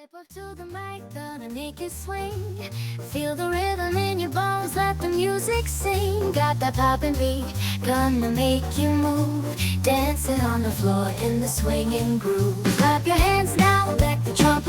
Step up to the mic, gonna make you swing. Feel the rhythm in your bones, let the music sing. Got that poppin' beat, gonna make you move. Dancing on the floor in the swinging groove. Clap your hands now, let the trumpet